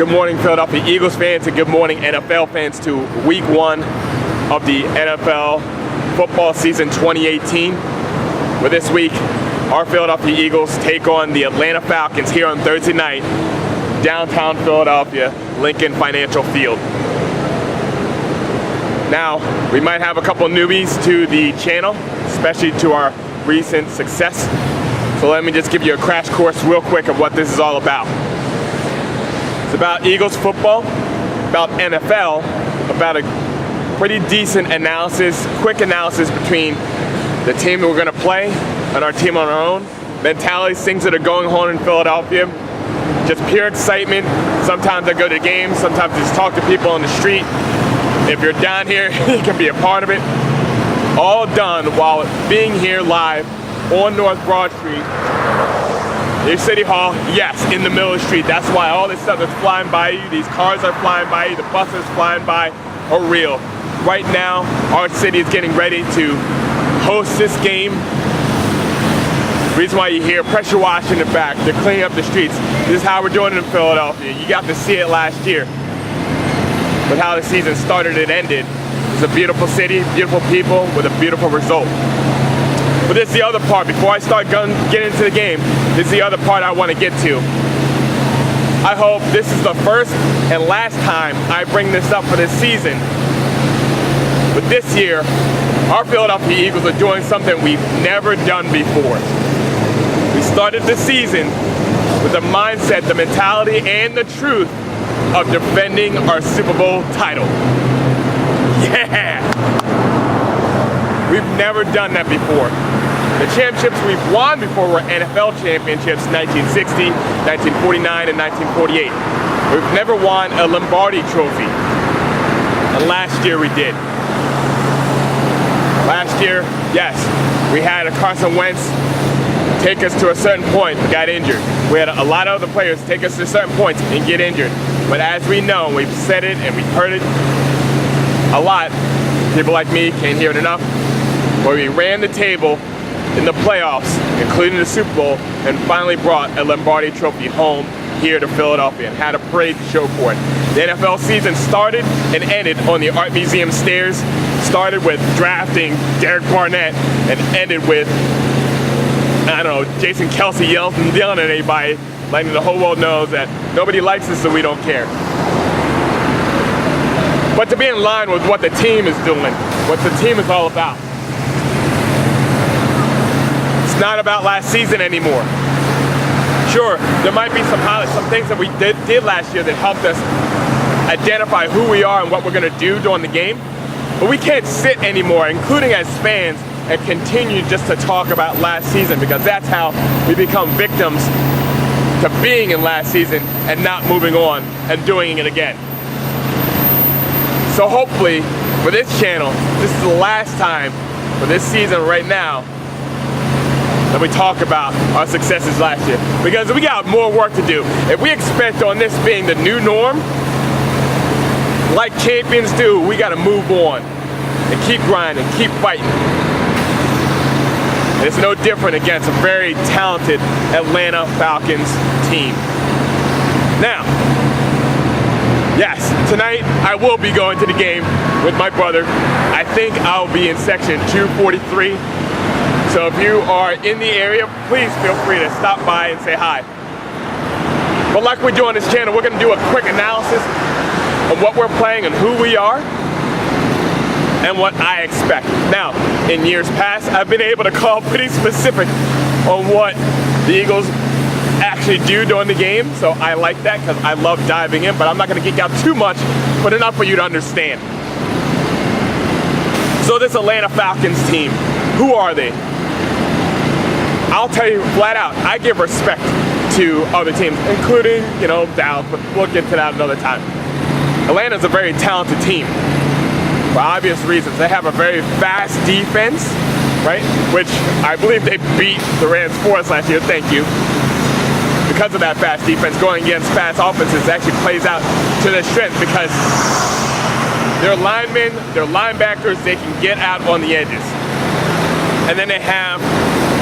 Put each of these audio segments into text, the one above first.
Good morning, Philadelphia Eagles fans, and good morning, NFL fans, to week 1 of the NFL football season 2018. Where this week, our Philadelphia Eagles take on the Atlanta Falcons here on Thursday night, downtown Philadelphia, Lincoln Financial Field. Now, we might have a couple newbies to the channel, especially to our recent success. So let me just give you a crash course real quick of what this is all about. It's about Eagles football, about NFL, about a pretty decent analysis, quick analysis between the team that we're going to play and our team on our own, mentalities, things that are going on in Philadelphia, just pure excitement. Sometimes I go to games, sometimes I just talk to people on the street. If you're down here, you can be a part of it. All done while being here live on North Broad Street, near City Hall, yes, in the middle of the street. That's why all this stuff is flying by you, these cars are flying by you, the buses flying by are real. Right now, our city is getting ready to host this game. The reason why you hear pressure wash in the back, they're cleaning up the streets. This is how we're doing it in Philadelphia. You got to see it last year with how the season started and ended. It's a beautiful city, beautiful people with a beautiful result. But this is the other part. Before I start getting into the game, this is the other part I want to get to. I hope this is the first and last time I bring this up for this season. But this year, our Philadelphia Eagles are doing something we've never done before. We started the season with the mindset, the mentality, and the truth of defending our Super Bowl title. Yeah! We've never done that before. The championships we've won before were NFL championships, 1960, 1949, and 1948. We've never won a Lombardi trophy. And last year we did. Last year, yes, we had a Carson Wentz take us to a certain point, got injured. We had a lot of other players take us to certain points and get injured. But as we know, we've said it and we've heard it a lot, people like me can't hear it enough, where we ran the table in the playoffs, including the Super Bowl, and finally brought a Lombardi trophy home here to Philadelphia and had a parade to show for it. The NFL season started and ended on the Art Museum stairs, started with drafting Derek Barnett and ended with, I don't know, Jason Kelsey yelling at anybody, letting the whole world know that nobody likes us, so we don't care. But to be in line with what the team is doing, what the team is all about. It's not about last season anymore. Sure, there might be some things that we did last year that helped us identify who we are and what we're going to do during the game. But we can't sit anymore, including as fans, and continue just to talk about last season, because that's how we become victims to being in last season and not moving on and doing it again. So hopefully, for this channel, this is the last time for this season right now that we talk about our successes last year. Because we got more work to do. If we expect on this being the new norm, like champions do, we got to move on and keep grinding, keep fighting. And it's no different against a very talented Atlanta Falcons team. Now, yes, tonight I will be going to the game with my brother. I think I'll be in section 243. So if you are in the area, please feel free to stop by and say hi. But like we do on this channel, we're going to do a quick analysis of what we're playing and who we are and what I expect. Now, in years past, I've been able to call pretty specific on what the Eagles actually do during the game, so I like that because I love diving in, but I'm not going to geek out too much, but enough for you to understand. So this Atlanta Falcons team, who are they? I'll tell you flat out, I give respect to other teams, including, Dallas, but we'll get to that another time. Atlanta's a very talented team, for obvious reasons. They have a very fast defense, right? Which I believe they beat the Rams for us last year, thank you. Because of that fast defense, going against fast offenses actually plays out to their strength because their linemen, their linebackers, they can get out on the edges. And then they have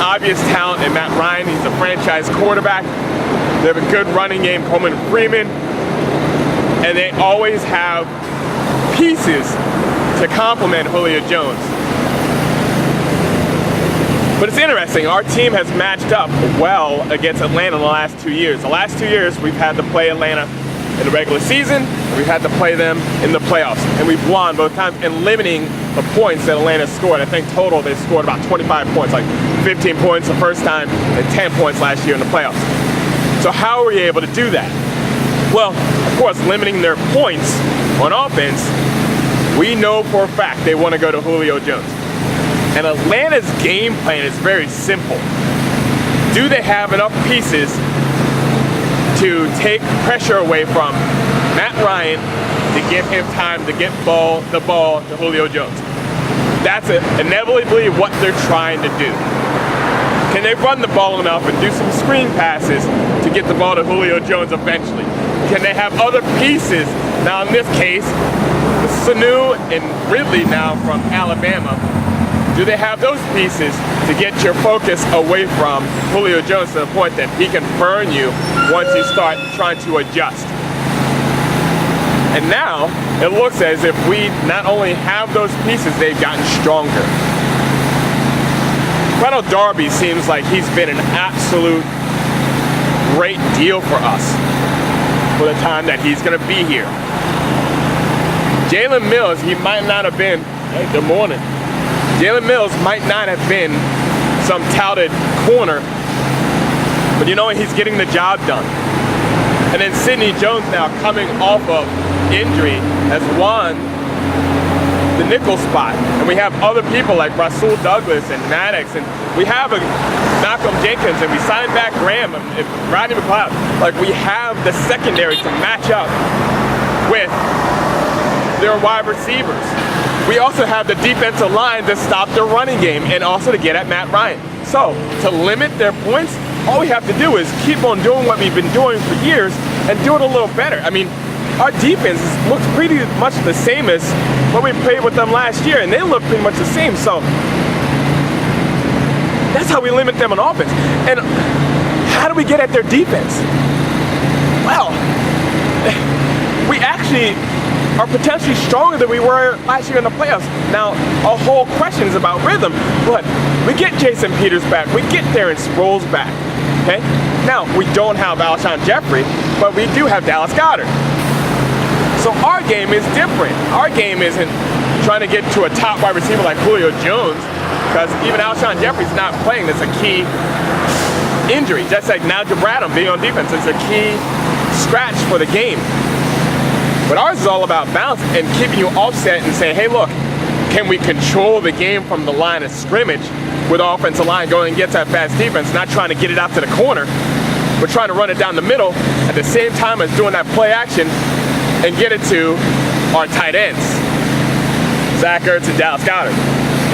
obvious talent in Matt Ryan. He's a franchise quarterback. They have a good running game, Coleman Freeman. and they always have pieces to complement Julio Jones. But it's interesting, our team has matched up well against Atlanta in the last 2 years. The last 2 years, we've had to play Atlanta in the regular season, and we've had to play them in the playoffs. And we've won both times and limiting the points that Atlanta scored. I think total they scored about 25 points, like 15 points the first time and 10 points last year in the playoffs. So how are we able to do that? Well, of course, limiting their points on offense, we know for a fact they want to go to Julio Jones. And Atlanta's game plan is very simple. Do they have enough pieces to take pressure away from Matt Ryan to give him time to get the ball to Julio Jones? That's inevitably what they're trying to do. Can they run the ball enough and do some screen passes to get the ball to Julio Jones eventually? Can they have other pieces? Now in this case, Sanu and Ridley now from Alabama, do they have those pieces to get your focus away from Julio Jones to the point that he can burn you once you start trying to adjust? And now, it looks as if we not only have those pieces, they've gotten stronger. Ronald Darby seems like he's been an absolute great deal for us for the time that he's going to be here. Jalen Mills, he might not have been, hey, good morning. Jalen Mills might not have been some touted corner, but you know what? He's getting the job done. And then Sidney Jones now coming off of injury has won the nickel spot. And we have other people like Rasul Douglas and Maddox, and we have a Malcolm Jenkins, and we signed back Graham and Rodney McLeod. Like, we have the secondary to match up with their wide receivers. We also have the defensive line to stop their running game and also to get at Matt Ryan. So, to limit their points, all we have to do is keep on doing what we've been doing for years and do it a little better. I mean, our defense looks pretty much the same as what we played with them last year, and they look pretty much the same. So, that's how we limit them on offense. And how do we get at their defense? Well, we actually are potentially stronger than we were last year in the playoffs. Now, a whole question is about rhythm, but we get Jason Peters back, we get Darren Sproles back, okay? Now, we don't have Alshon Jeffrey, but we do have Dallas Goedert. So our game is different. Our game isn't trying to get to a top wide receiver like Julio Jones, because even Alshon Jeffrey's not playing. That's a key injury. Just like Najee Bradham being on defense is a key scratch for the game. But ours is all about balance and keeping you offset and saying, hey, look, can we control the game from the line of scrimmage with the offensive line going against that fast defense, not trying to get it out to the corner, but trying to run it down the middle at the same time as doing that play action and get it to our tight ends, Zach Ertz and Dallas Goedert.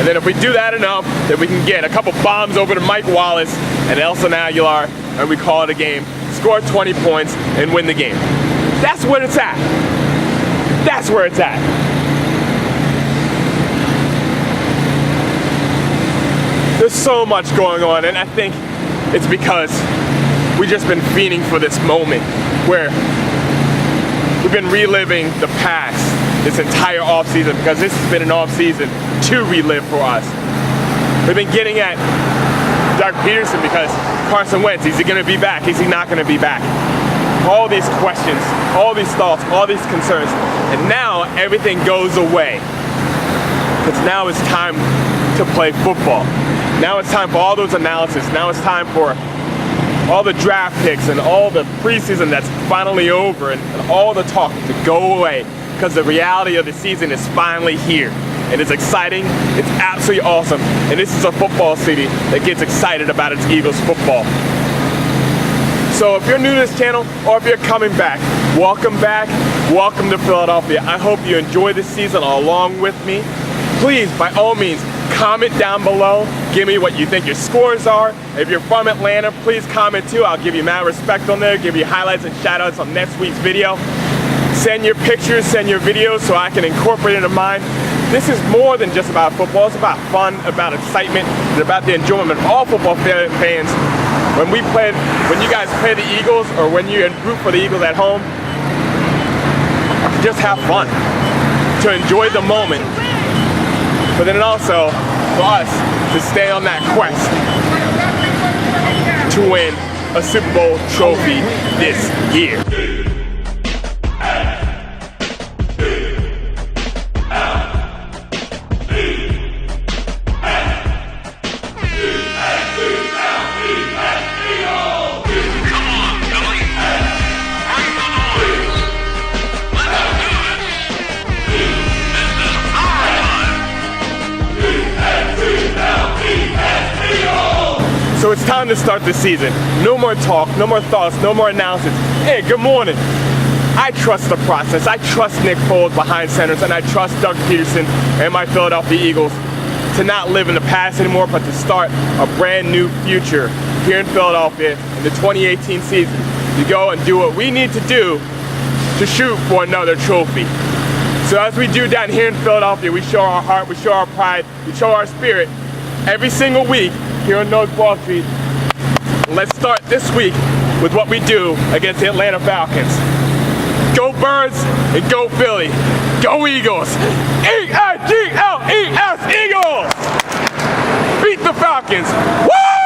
And then if we do that enough, then we can get a couple bombs over to Mike Wallace and Nelson Aguilar, and we call it a game, score 20 points, and win the game. That's where it's at. That's where it's at. There's so much going on, and I think it's because we've just been fiending for this moment where we've been reliving the past this entire offseason, because this has been an offseason to relive for us. We've been getting at Doug Peterson because Carson Wentz, is he going to be back? Is he not going to be back? All these questions, all these thoughts, all these concerns, and now everything goes away. Because now it's time to play football. Now it's time for all those analysis. Now it's time for all the draft picks and all the preseason that's finally over and all the talk to go away, because the reality of the season is finally here. And it's exciting, it's absolutely awesome, and this is a football city that gets excited about its Eagles football. So if you're new to this channel, or if you're coming back, welcome to Philadelphia. I hope you enjoy this season along with me. Please, by all means, comment down below. Give me what you think your scores are. If you're from Atlanta, please comment too. I'll give you mad respect on there, give you highlights and shout outs on next week's video. Send your pictures, send your videos so I can incorporate it in mine. This is more than just about football. It's about fun, about excitement, and about the enjoyment of all football fans. When you guys play the Eagles, or when you root for the Eagles at home, to just have fun, to enjoy the moment, but then also for us to stay on that quest to win a Super Bowl trophy this year. So it's time to start the season. No more talk, no more thoughts, no more announcements. Hey, good morning. I trust the process. I trust Nick Foles behind centers, and I trust Doug Peterson and my Philadelphia Eagles to not live in the past anymore, but to start a brand new future here in Philadelphia in the 2018 season, to go and do what we need to do to shoot for another trophy. So as we do down here in Philadelphia, we show our heart, we show our pride, we show our spirit every single week here on North Wall Street. Let's start this week with what we do against the Atlanta Falcons. Go Birds and go Philly. Go Eagles. E-A-G-L-E-S, Eagles! Beat the Falcons. Woo!